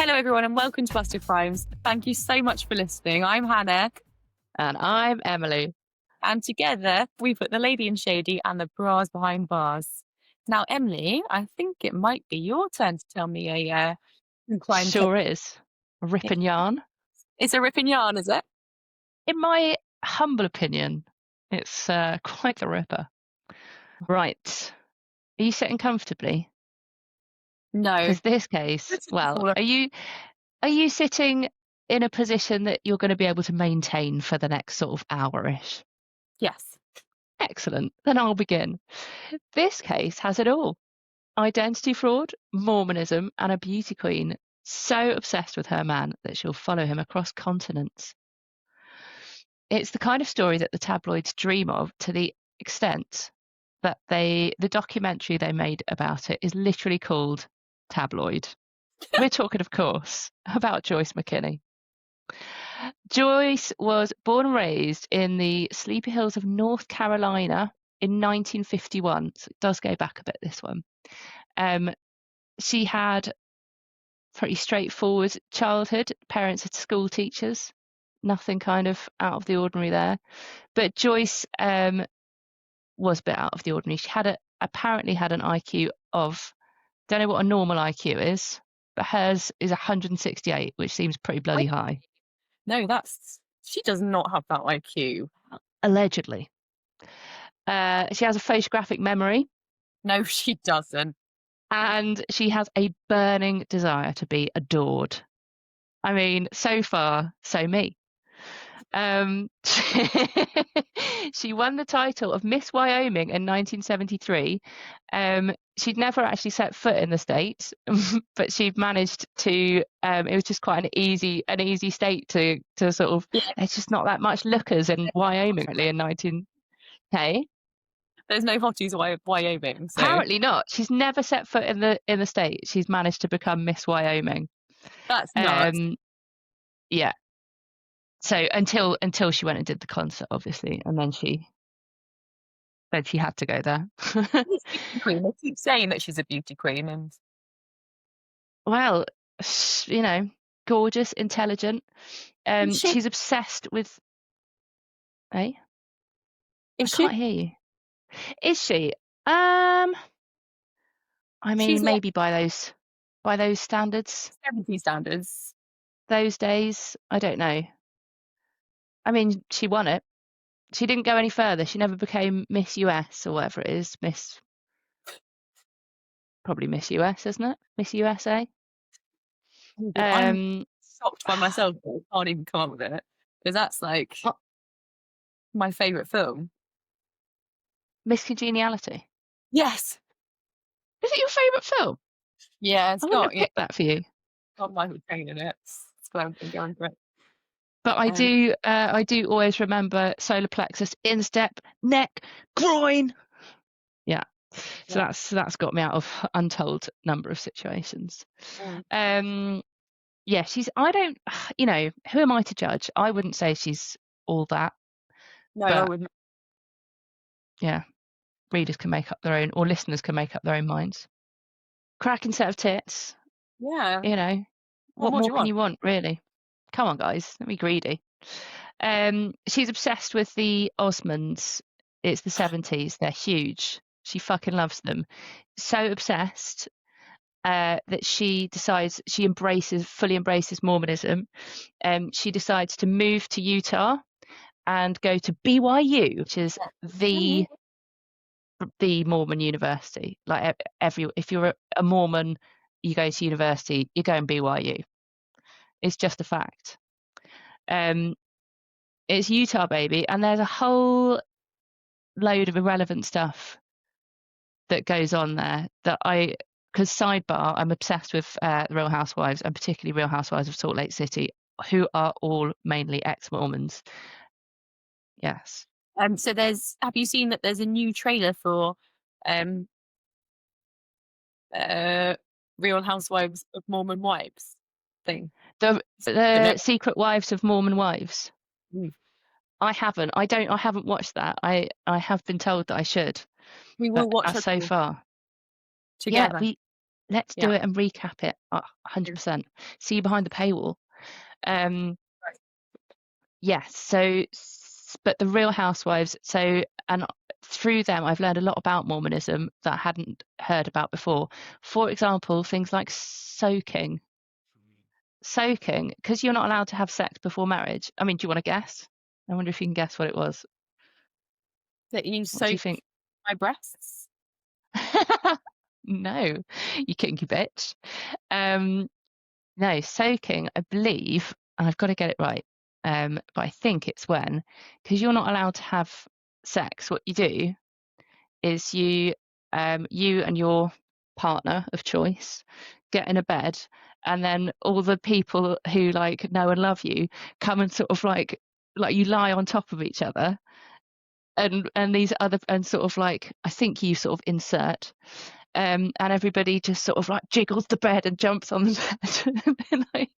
Hello, everyone, and welcome to Busted Crimes. Thank you so much for listening. I'm Hannah. And I'm Emily. And together, we put the lady in shady and the bras behind bars. Now, Emily, I think it might be your turn to tell me a crime. Sure is. A ripping yarn. It's a ripping yarn, is it? In my humble opinion, it's quite the ripper. Right. Are you sitting comfortably? No. Because this case, well, are you sitting in a position that you're going to be able to maintain for the next sort of hour-ish? Yes. Excellent. Then I'll begin. This case has it all. Identity fraud, Mormonism, and a beauty queen so obsessed with her man that she'll follow him across continents. It's the kind of story that the tabloids dream of, to the extent that the documentary they made about it is literally called Tabloid. We're talking, of course, about Joyce McKinney. Joyce was born and raised in the Sleepy Hills of North Carolina in 1951. So it does go back a bit, this one. She had pretty straightforward childhood. Parents are school teachers. Nothing kind of out of the ordinary there. But Joyce was a bit out of the ordinary. She apparently had an IQ of, don't know what a normal IQ is, but hers is 168, which seems pretty bloody high. No, she does not have that IQ. Allegedly. She has a photographic memory. No, she doesn't. And she has a burning desire to be adored. I mean, so far, so me. She won the title of Miss Wyoming in 1973. She'd never actually set foot in the state, but she'd managed to. It was just quite an easy state to sort of. Yeah. There's just not that much lookers in Wyoming really in 19. Hey. There's no hotties Wyoming. So. Apparently not. She's never set foot in the state. She's managed to become Miss Wyoming. That's nuts. Yeah. So until she went and did the concert, obviously, and then she had to go there. Queen. They keep saying that she's a beauty queen, and well, gorgeous, intelligent. She's obsessed with. Hey, I can't hear you. Is she? I mean, maybe by those standards. 70 standards. Those days, I don't know. I mean, she won it. She didn't go any further. She never became Miss US or whatever it is. Probably Miss US, isn't it? Miss USA. I'm shocked by myself. I can't even come up with it because that's like my favourite film. Miss Congeniality. Yes. Is it your favourite film? Yeah, I wouldn't have picked that for you. Got Michael Caine in it. That's why I'm going for it. But I do always remember solar plexus, instep, neck, groin. Yeah. So that's got me out of untold number of situations. Yeah, who am I to judge? I wouldn't say she's all that. No, I wouldn't. Yeah. Readers can make up their own, or listeners can make up their own minds. Cracking set of tits. Yeah. What more can you want, really? Come on, guys, don't be greedy. She's obsessed with the Osmonds. It's the 70s. They're huge. She fucking loves them. So obsessed that she decides fully embraces Mormonism. She decides to move to Utah and go to BYU, which is the Mormon university. Like if you're a Mormon, you go to university, you go in BYU. It's just a fact. It's Utah, baby, and there's a whole load of irrelevant stuff that goes on there because sidebar, I'm obsessed with the Real Housewives, and particularly Real Housewives of Salt Lake City, who are all mainly ex-Mormons. Yes. So have you seen that there's a new trailer for Real Housewives of Mormon Wives thing? The Secret Wives of Mormon Wives. Mm. I haven't watched that. I have been told that I should. We will watch so far together. Yeah, Let's do Yeah. it and recap it. 100%. See you behind the paywall. Um, Right. yes. So, but the Real Housewives. So, and through them, I've learned a lot about Mormonism that I hadn't heard about before. For example, things like soaking. Soaking, because you're not allowed to have sex before marriage. I mean, do you want to guess? I wonder if you can guess what it was. That you What do you soak think? my breasts? No, you kinky bitch. Um, no, soaking, I believe, and I've got to get it right. But I think it's when, because you're not allowed to have sex, what you do is you and your partner of choice get in a bed, and then all the people who like know and love you come and sort of like you lie on top of each other, and these other and sort of like I think you sort of insert, and everybody just sort of like jiggles the bed and jumps on the bed. And like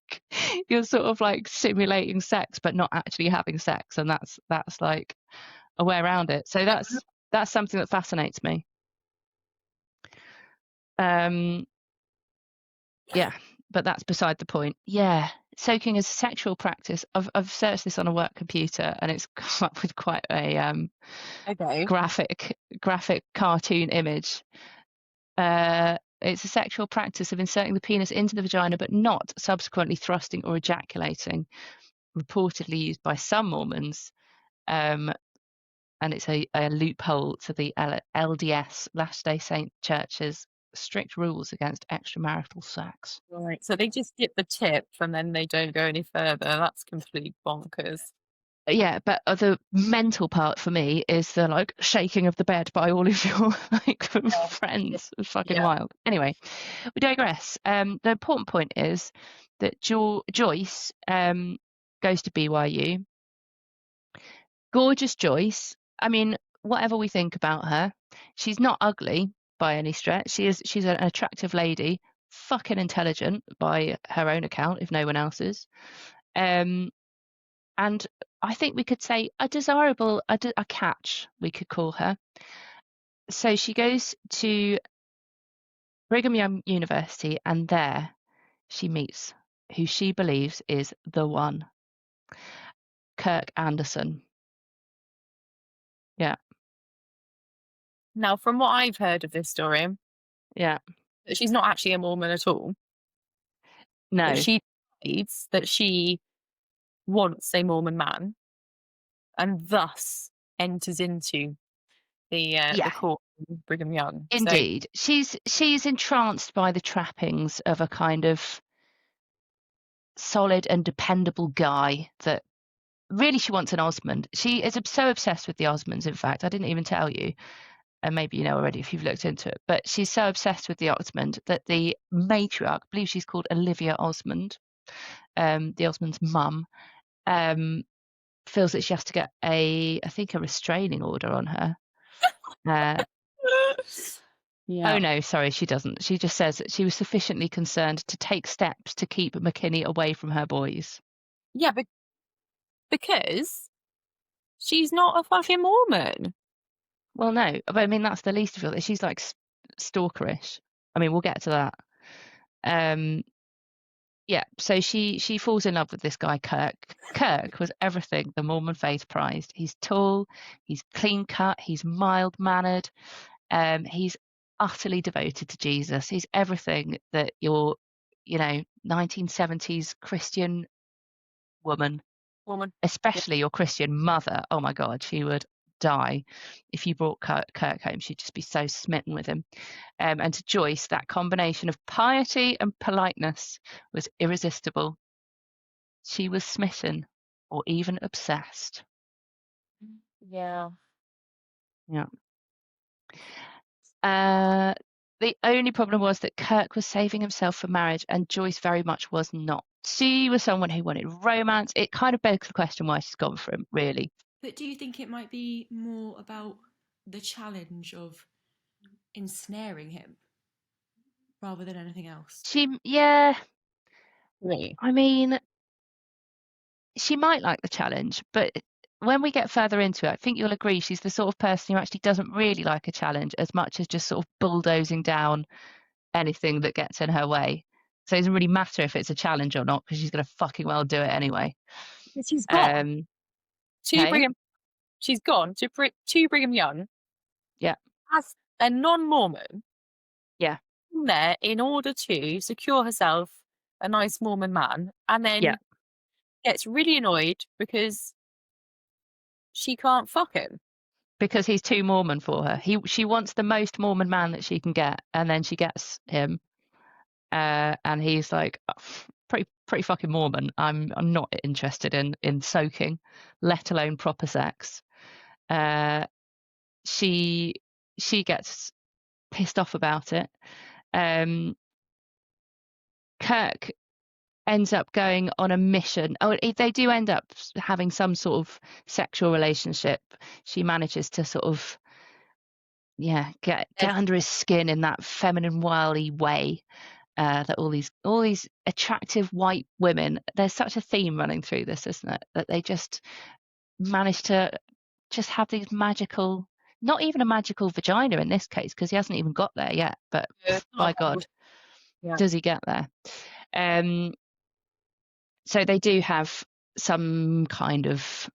you're sort of like simulating sex but not actually having sex, and that's like a way around it. So that's something that fascinates me. Um, yeah, but that's beside the point. Yeah, soaking is a sexual practice. I've searched this on a work computer, and it's come up with quite a Okay. graphic cartoon image. It's a sexual practice of inserting the penis into the vagina, but not subsequently thrusting or ejaculating. Reportedly used by some Mormons, um, and it's a loophole to the LDS, Latter-day Saint Church's strict rules against extramarital sex. Right. So they just get the tip and then they don't go any further. That's complete bonkers. Yeah, but the mental part for me is the like shaking of the bed by all of your like Yeah. friends. It's fucking Yeah. wild. Anyway, we digress. The important point is that Joyce goes to BYU. Gorgeous Joyce. I mean, whatever we think about her, she's not ugly by any stretch. She's an attractive lady, fucking intelligent by her own account, if no one else's. Um, and I think we could say a desirable, a catch, we could call her. So she goes to Brigham Young University, and there she meets who she believes is the one, Kirk Anderson. Yeah, Now, from what I've heard of this story, yeah, that she's not actually a Mormon at all. That no, she decides that she wants a Mormon man and thus enters into the yeah, court of Brigham Young. So indeed. She's entranced by the trappings of a kind of solid and dependable guy that really she wants an Osmond. She is so obsessed with the Osmonds, in fact. I didn't even tell you, and maybe you know already if you've looked into it, but she's so obsessed with the Osmond that the matriarch, I believe she's called Olivia Osmond, the Osmond's mum, feels that she has to get I think, a restraining order on her. Oh yeah. no, sorry, she doesn't. She just says that she was sufficiently concerned to take steps to keep McKinney away from her boys. Yeah, but because she's not a fucking Mormon. Well, no, but I mean that's the least of it. She's like stalkerish. I mean, we'll get to that. Um, yeah, so she falls in love with this guy Kirk. Kirk was everything the Mormon faith prized. He's tall, he's clean cut, he's mild mannered, he's utterly devoted to Jesus. He's everything that your, 1970s Christian woman, Woman. Yeah. especially your Christian mother. Oh my God, she would die if you brought Kirk home. She'd just be so smitten with him. And to Joyce, that combination of piety and politeness was irresistible. She was smitten or even obsessed. Yeah. Yeah. Uh, the only problem was that Kirk was saving himself for marriage, and Joyce very much was not. She was someone who wanted romance. It kind of begs the question why she's gone for him, really. But do you think it might be more about the challenge of ensnaring him rather than anything else? Yeah, Really? I mean, she might like the challenge, but when we get further into it, I think you'll agree she's the sort of person who actually doesn't really like a challenge as much as just sort of bulldozing down anything that gets in her way. So it doesn't really matter if it's a challenge or not, because she's going to fucking well do it anyway. But she's gone to Hey? Brigham. She's gone to Brigham Young Yeah. as a non-Mormon. Yeah. There in order to secure herself a nice Mormon man, and then Yeah. gets really annoyed because she can't fuck him. Because he's too Mormon for her. She wants the most Mormon man that she can get, and then she gets him, and he's like, pretty fucking Mormon. I'm not interested in soaking, let alone proper sex. She gets pissed off about it. Kirk ends up going on a mission. Oh, they do end up having some sort of sexual relationship. She manages to sort of, get under his skin in that feminine, wily way. That all these attractive white women, there's such a theme running through this, isn't it? That they just manage to just have these magical, not even a magical vagina in this case, because he hasn't even got there yet, but by God, does he get there? So they do have some kind of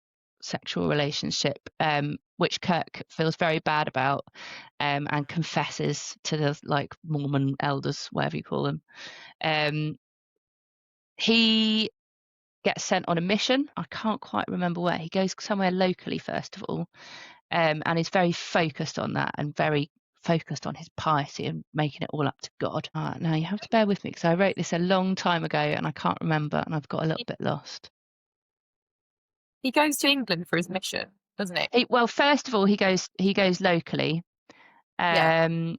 sexual relationship, which Kirk feels very bad about, and confesses to the like Mormon elders, whatever you call them. He gets sent on a mission. I can't quite remember where. He goes somewhere locally first of all, and is very focused on that, and very focused on his piety and making it all up to God. Now you have to bear with me, because I wrote this a long time ago and I can't remember, and I've got a little bit lost. He goes to England for his mission, doesn't he? Well, first of all, he goes locally. But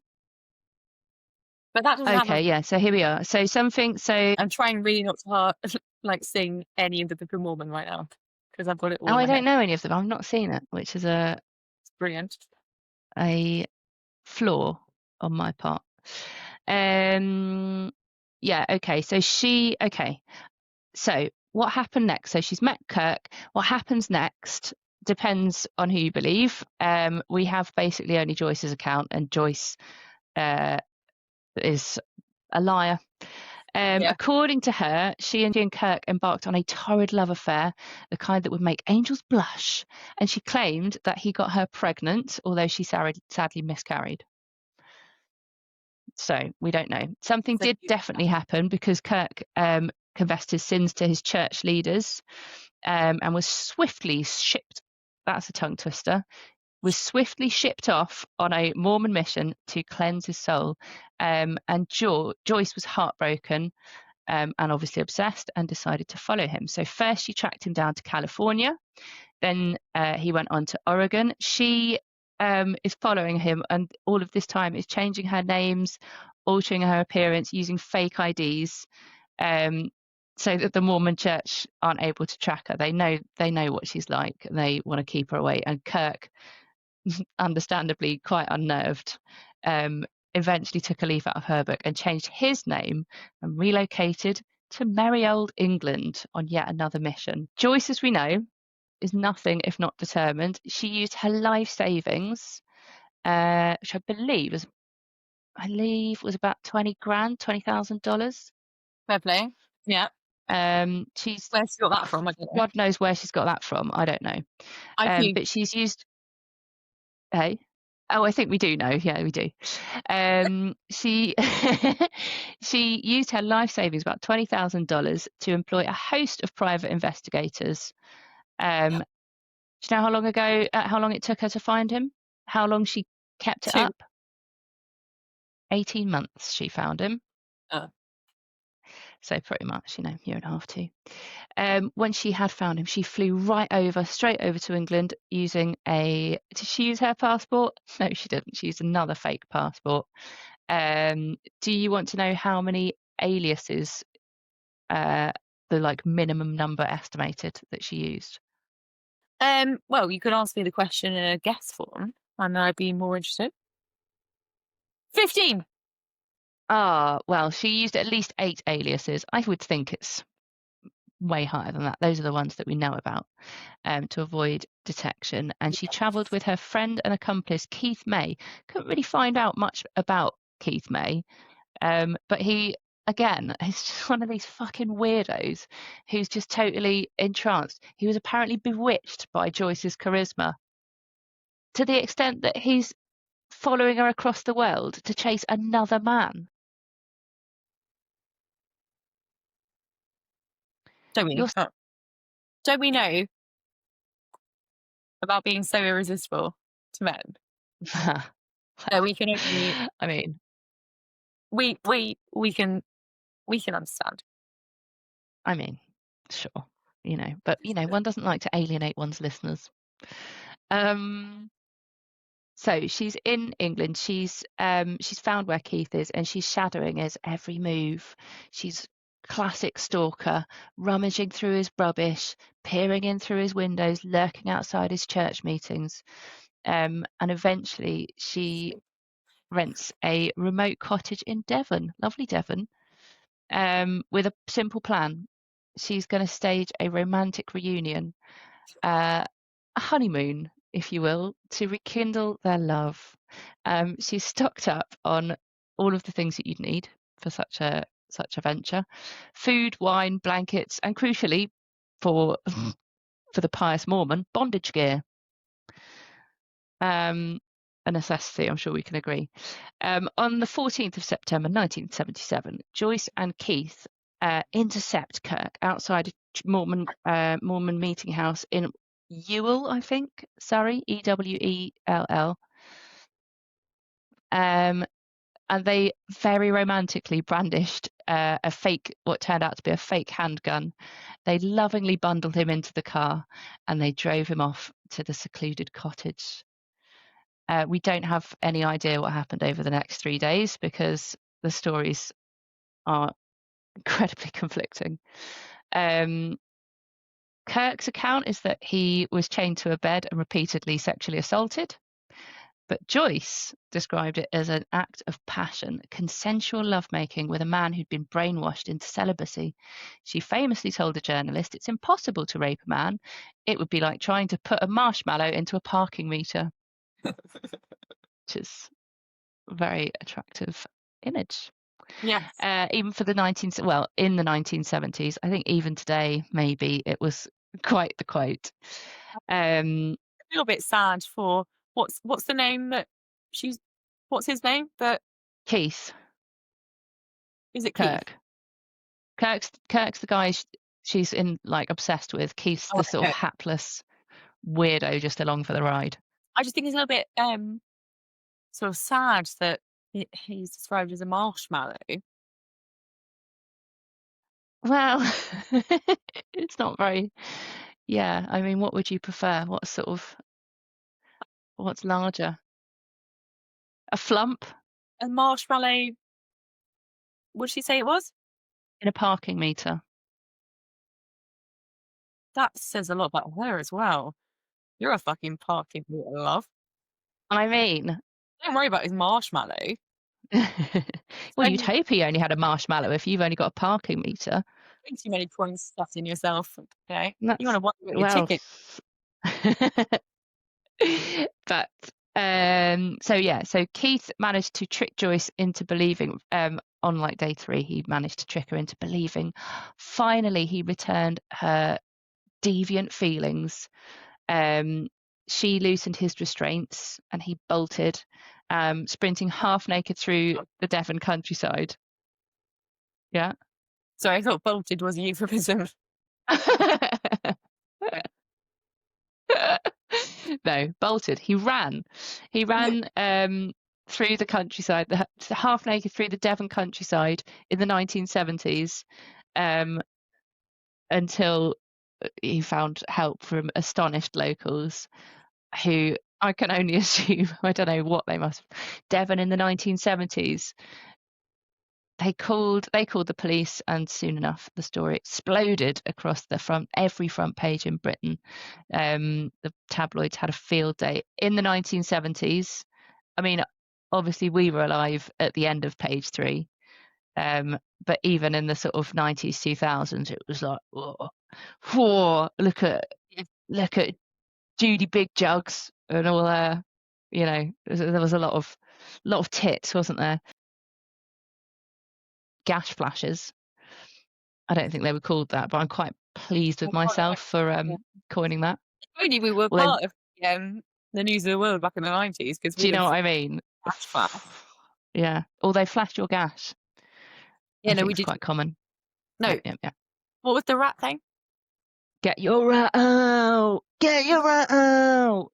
that doesn't okay, yeah. So here we are. So I'm trying really not to hard, like sing any of the Book of Mormon right now, because I've got it all. I don't know any of them. I've not seen it, which is It's brilliant. A flaw on my part. Yeah. Okay. So what happened next? So she's met Kirk. What happens next depends on who you believe. We have basically only Joyce's account, and Joyce is a liar. According to her, she and Kirk embarked on a torrid love affair, the kind that would make angels blush, and she claimed that he got her pregnant, although she sadly miscarried. So we don't know. Something did definitely happen, because Kirk confessed his sins to his church leaders, and was swiftly shipped. That's a tongue twister. Was swiftly shipped off on a Mormon mission to cleanse his soul. And Joyce was heartbroken, and obviously obsessed, and decided to follow him. So first she tracked him down to California. Then he went on to Oregon. She is following him, and all of this time is changing her names, altering her appearance, using fake IDs, so that the Mormon church aren't able to track her. They know what she's like, and they want to keep her away. And Kirk, understandably quite unnerved, eventually took a leaf out of her book and changed his name and relocated to merry old England on yet another mission. Joyce, as we know, is nothing if not determined. She used her life savings, which I believe was about $20,000. Fair play. Yeah. Where's she got that from? I don't know. God knows where she's got that from. I don't know. But she's used. Hey. Oh, I think we do know. Yeah, we do. She she used her life savings, about $20,000, to employ a host of private investigators. Do you know how long it took her to find him? How long she kept it up? 18 months she found him. So pretty much, year and a half, 2. When she had found him, she flew straight over to England using did she use her passport? No, she didn't. She used another fake passport. Do you want to know how many aliases, the minimum number estimated that she used? Well, you could ask me the question in a guess form, and I'd be more interested. 15. Well, she used at least 8 aliases. I would think it's way higher than that. Those are the ones that we know about, to avoid detection. And she travelled with her friend and accomplice Keith May. Couldn't really find out much about Keith May. But he, again, he's just one of these fucking weirdos who's just totally entranced. He was apparently bewitched by Joyce's charisma to the extent that he's following her across the world to chase another man. Don't we? You're Don't we know about being so irresistible to men? No, we can only I mean, we can understand. I mean, sure, but one doesn't like to alienate one's listeners. So she's in England. She's found where Keith is, and she's shadowing his every move. She's classic stalker, rummaging through his rubbish, peering in through his windows, lurking outside his church meetings. And eventually she rents a remote cottage in Devon, lovely Devon, with a simple plan. She's going to stage a romantic reunion, a honeymoon, if you will, to rekindle their love. She's stocked up on all of the things that you'd need for such a venture: food, wine, blankets, and crucially, for the pious Mormon, bondage gear. A necessity, I'm sure we can agree. On the 14th of September 1977, Joyce and Keith intercept Kirk outside a Mormon meeting house in Ewell, I think, Surrey, Ewell. And they very romantically brandished what turned out to be a fake handgun. They lovingly bundled him into the car and they drove him off to the secluded cottage. We don't have any idea what happened over the next 3 days because the stories are incredibly conflicting. Kirk's account is that he was chained to a bed and repeatedly sexually assaulted. But Joyce described it as an act of passion, consensual lovemaking with a man who'd been brainwashed into celibacy. She famously told a journalist, "It's impossible to rape a man. It would be like trying to put a marshmallow into a parking meter." Which is a very attractive image. Yes. Even for in the 1970s, I think even today, maybe it was quite the quote. A little bit sad for what's the name that what's his name? That Keith. is it Keith? Kirk's the guy she's obsessed with. Keith's the sort of hapless weirdo just along for the ride. I just think it's a little bit sort of sad that he's described as a marshmallow. Well, it's not very. Yeah, I mean, what would you prefer? What's larger? A flump? A marshmallow. What did she say it was? In a parking meter. That says a lot about her as well. You're a fucking parking meter, love. I mean, Don't worry about his marshmallow. well, you'd hope he only had a marshmallow if you've only got a parking meter. Too many points stuffed in yourself. Okay, That's, you want to wonder your ticket. But so Keith managed to trick Joyce into believing. On day 3, he managed to trick her into believing. Finally, he returned her deviant feelings. She loosened his restraints and he bolted, sprinting half naked through the Devon countryside. Yeah. Sorry, I thought bolted was a euphemism. No, bolted. He ran through the countryside, half naked through the Devon countryside in the 1970s, until he found help from astonished locals who, I can only assume, I don't know what they must have. Devon in the 1970s. They called the police, and soon enough the story exploded across every front page in Britain. The tabloids had a field day in the 1970s. I mean, obviously we were alive at the end of page 3, but even in the sort of 90s, 2000s, it was like, whoa, look at Judy Big Jugs and all there. There was a lot of tits, wasn't there? gash flashes. I don't think they were called that, but I'm quite pleased with myself for coining that. If only we were Well, part of the news of the world back in the 90s, because do you we'd know have what I mean? gash flash. Yeah. Or they flashed your gash. Yeah, I no, think we it's did. quite common. No, Yeah. what was the rat thing? Get your rat out! Get your rat out!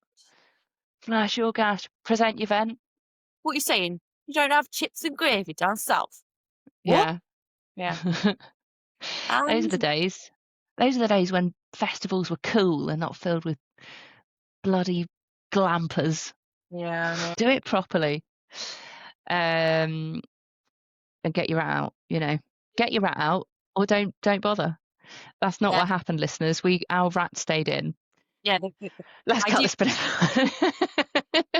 Flash your gash. Present your vent. What are you saying? You don't have chips and gravy down south? What? Yeah. Yeah. Those are And the days. Those are the days when festivals were cool and not filled with bloody glampers. yeah, no. Do it properly. And get your rat out, Get your rat out or don't bother. That's not Yeah, what happened, listeners. Our rat stayed in. yeah. Let's I cut do. this bit out.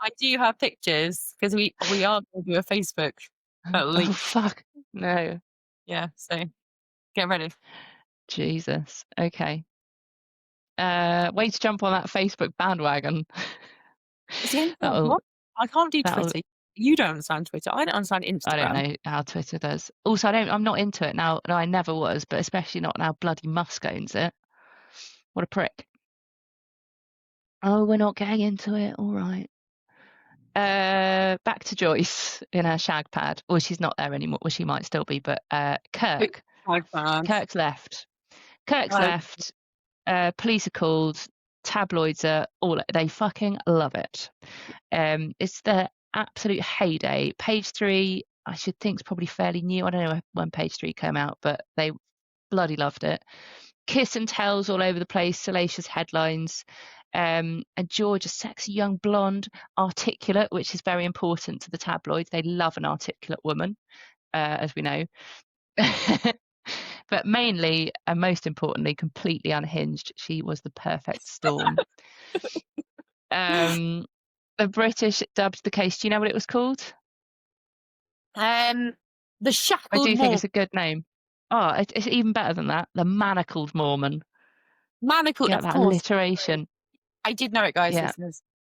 I do have pictures because we are going to do a Facebook Oh leak. fuck. No. Yeah, so get ready. Jesus. Okay. Way to jump on that Facebook bandwagon. It's the only thing That'll I can't do that'll Twitter. You don't understand Twitter. I don't understand I don't Instagram. know how Twitter does. Also, I'm not into it now. No, I never was, but especially not now bloody Musk owns it. What a prick. Oh, we're not getting into it. All right. Back to Joyce in her shag pad. Well, she's not there anymore. Well, she might still be, but Kirk. Tag fans. Kirk's left. Kirk's Oh, left. Police are called. Tabloids are they fucking love it. It's the absolute heyday. Page 3, I should think, is probably fairly new. I don't know when Page 3 came out, but they bloody loved it. Kiss and tells all over the place, salacious headlines. And George, a sexy young blonde, articulate, which is very important to the tabloids. They love an articulate woman, as we know. But mainly, and most importantly, completely unhinged. She was the perfect storm. The British dubbed the case. Do you know what it was called? the I shackled do think Mormon. it's a good name. Oh, it's even better than that. The manacled Mormon. Manacled, Get of that course. alliteration. I did know it, guys. Yeah.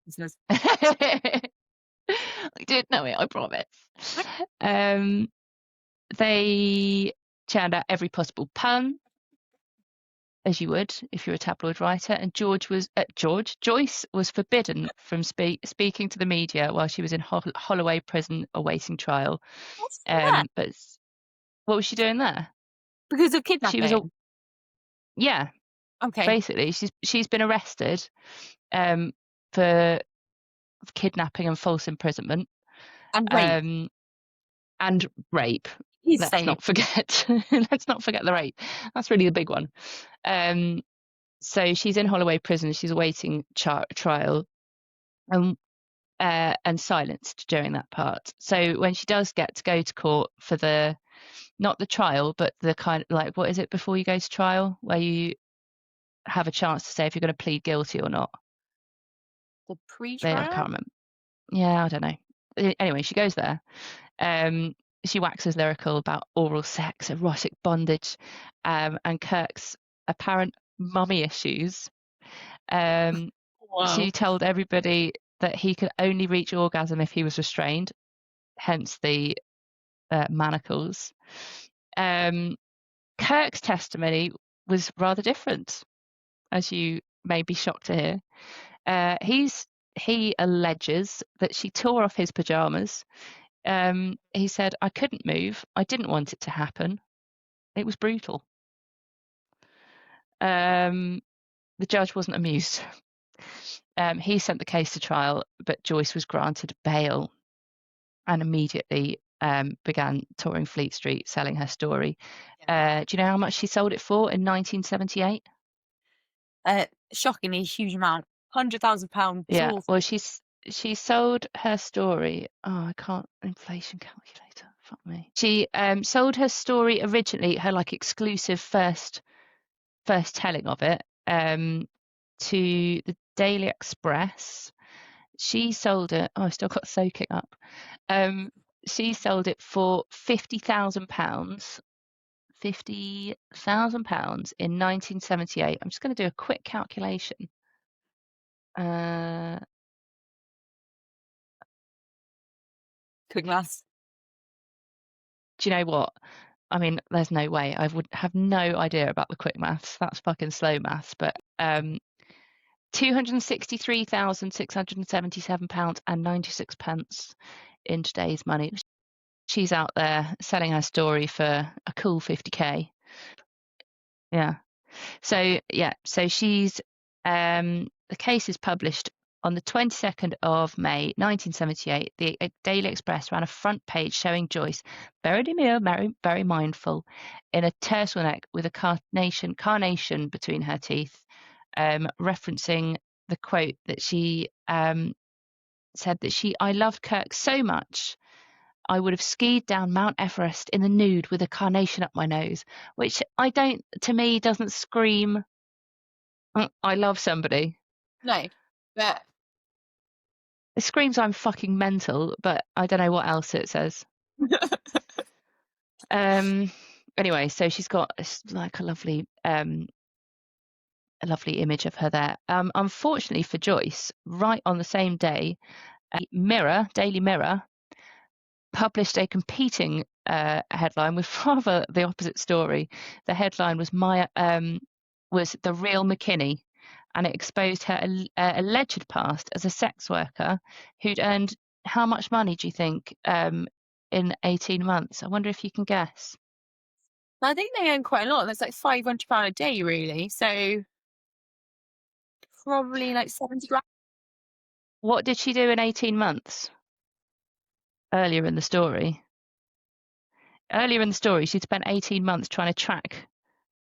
Listeners. I did know it, I promise. They churned out every possible pun, as you would if you're a tabloid writer. And Joyce was forbidden from speaking to the media while she was in Holloway prison awaiting trial. What's that? But what was she doing there? Because of She was kidnapping. yeah. Okay. Basically, she's been arrested for kidnapping and false imprisonment. And rape. And rape. He's Let's saying. not forget the rape. That's really the big one. So she's in Holloway prison. She's awaiting trial, and silenced during that part. So when she does get to go to court for not the trial, but the kind of like, what is it before you go to trial, where you have a chance to say if you're going to plead guilty or not. The I pre-trial? can't remember. Yeah, I don't know. Anyway, she goes there. She waxes lyrical about oral sex, erotic bondage, and Kirk's apparent mummy issues. Wow. She told everybody that he could only reach orgasm if he was restrained, hence the manacles. Kirk's testimony was rather different, as you may be shocked to hear. He alleges that she tore off his pajamas. He said, "I couldn't move. I didn't want it to happen. It was brutal." The judge wasn't amused. He sent the case to trial, but Joyce was granted bail and immediately began touring Fleet Street selling her story. Do you know how much she sold it for in 1978? Shockingly huge amount. £100,000. Yeah. Well, she sold her story. Oh, I can't. Inflation calculator. Fuck me. She sold her story originally, her like exclusive first telling of it, to the Daily Express. She sold it. Oh, I still got soaking up. She sold it for £50,000. £50,000 in 1978. I'm just going to do a quick calculation. Quick maths. Do you know what? I mean, there's no way. I would have no idea about the quick maths. That's fucking slow maths. But £263,677.96 in today's money. She's out there selling her story for a cool 50k. Yeah. So she's the case is published on the 22nd of May 1978. The Daily Express ran a front page showing Joyce, very demure, very mindful, in a turtleneck with a carnation between her teeth, referencing the quote that she said that I loved Kirk so much I would have skied down Mount Everest in the nude with a carnation up my nose, which to me doesn't scream I love somebody. No, but It screams I'm fucking mental, but I don't know what else it says. Anyway, so she's got like a lovely image of her there. Unfortunately for Joyce, right on the same day, Daily Mirror, published a competing headline with rather the opposite story. The headline was was The Real McKinney, and it exposed her alleged past as a sex worker who'd earned how much money do you think in 18 months? I wonder if you can guess. I think they earn quite a lot. That's like £500 a day, really. So probably like 70 grand. What did she do in 18 months? Earlier in the story, she'd spent 18 months trying to track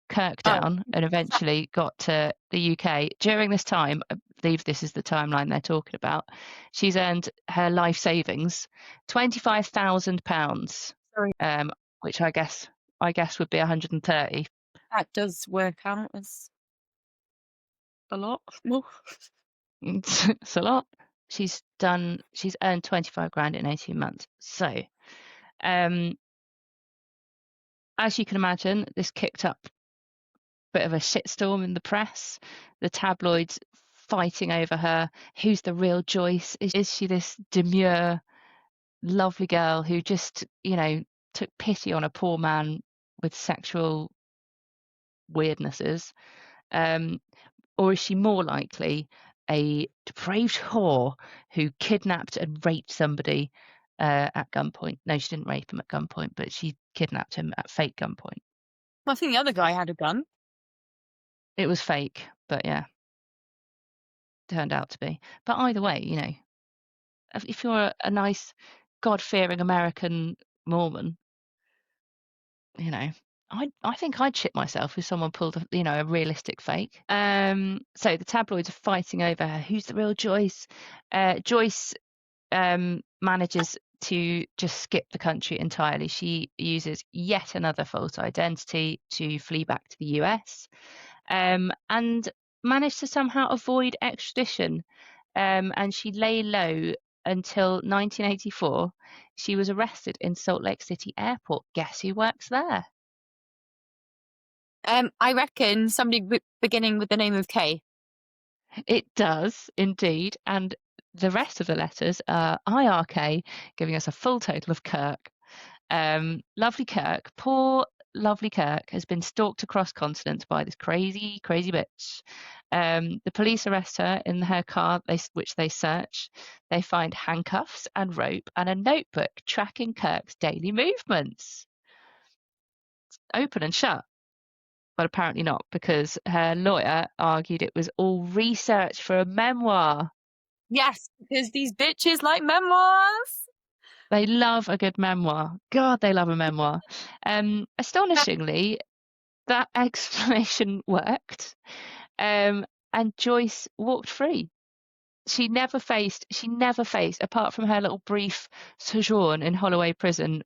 Kirk down and eventually got to the UK. During this time, I believe this is the timeline they're talking about, she's earned her life savings, £25,000, which I guess would be 130. That does work out as a lot more. It's a lot. She's earned 25 grand in 18 months. So, as you can imagine, this kicked up a bit of a shitstorm in the press. The tabloids fighting over her. Who's the real Joyce? Is she this demure, lovely girl who just, took pity on a poor man with sexual weirdnesses? Or is she more likely a depraved whore who kidnapped and raped somebody at gunpoint? No, she didn't rape him at gunpoint, but she kidnapped him at fake gunpoint. Well, I think the other guy had a gun. It was fake, but yeah, turned out to be. But either way, if you're a nice, God-fearing American Mormon, I think I'd shit myself if someone pulled a realistic fake. So the tabloids are fighting over her. Who's the real Joyce? Joyce manages to just skip the country entirely. She uses yet another false identity to flee back to the US, and managed to somehow avoid extradition. And she lay low until 1984. She was arrested in Salt Lake City Airport. Guess who works there? I reckon somebody beginning with the name of K. It does indeed, and the rest of the letters are IRK, giving us a full total of Kirk. Lovely Kirk, poor lovely Kirk, has been stalked across continents by this crazy bitch. The police arrest her in her car, which they search. They find handcuffs and rope and a notebook tracking Kirk's daily movements. It's open and shut. But apparently not, because her lawyer argued it was all research for a memoir. Yes, because these bitches like memoirs. They love a good memoir. God, they love a memoir. Astonishingly, that explanation worked, and Joyce walked free. She never faced, apart from her little brief sojourn in Holloway prison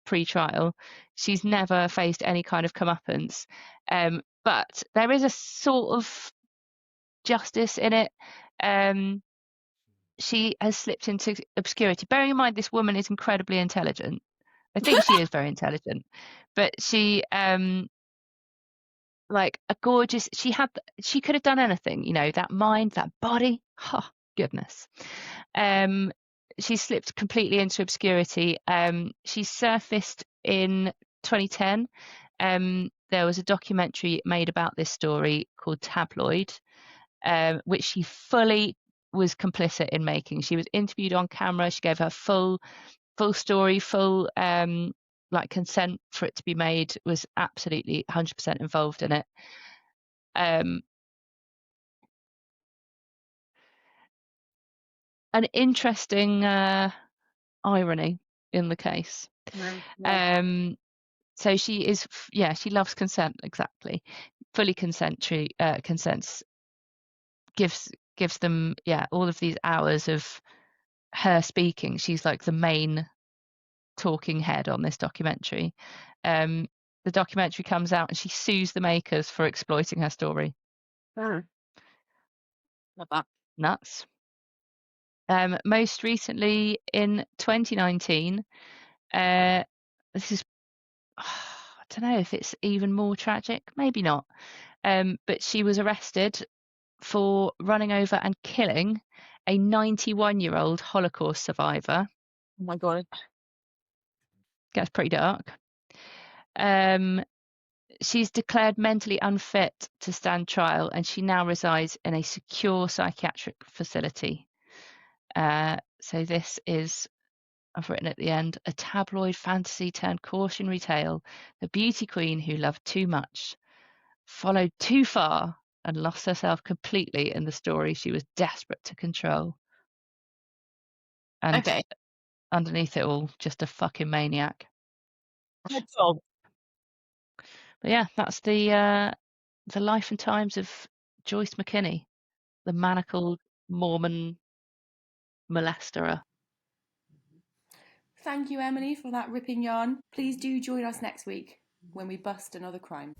pre-trial, she's never faced any kind of comeuppance. But there is a sort of justice in it. She has slipped into obscurity. Bearing in mind this woman is incredibly intelligent. I think she is very intelligent, but she like a gorgeous, she could have done anything, that mind, that body. Oh, goodness. She slipped completely into obscurity. She surfaced in 2010, there was a documentary made about this story called Tabloid, which she fully was complicit in making. She was interviewed on camera. She gave her full story, full like consent for it to be made, was absolutely 100% involved in it. An interesting irony in the case. So she is, she loves consent, exactly. Fully consents, gives them, all of these hours of her speaking. She's like the main talking head on this documentary. The documentary comes out and she sues the makers for exploiting her story. Love that. Nuts. Most recently in 2019, this is, I don't know if it's even more tragic, maybe not. But she was arrested for running over and killing a 91-year-old Holocaust survivor. Oh my God. Gets pretty dark. She's declared mentally unfit to stand trial, and she now resides in a secure psychiatric facility. So this is, I've written at the end, a tabloid fantasy turned cautionary tale. The beauty queen who loved too much, followed too far, and lost herself completely in the story she was desperate to control. And Okay. underneath it all, just a fucking maniac. Cool. But yeah, that's the life and times of Joyce McKinney, the manacled Mormon molesterer. Thank you, Emily, for that ripping yarn. Please do join us next week when we bust another crime.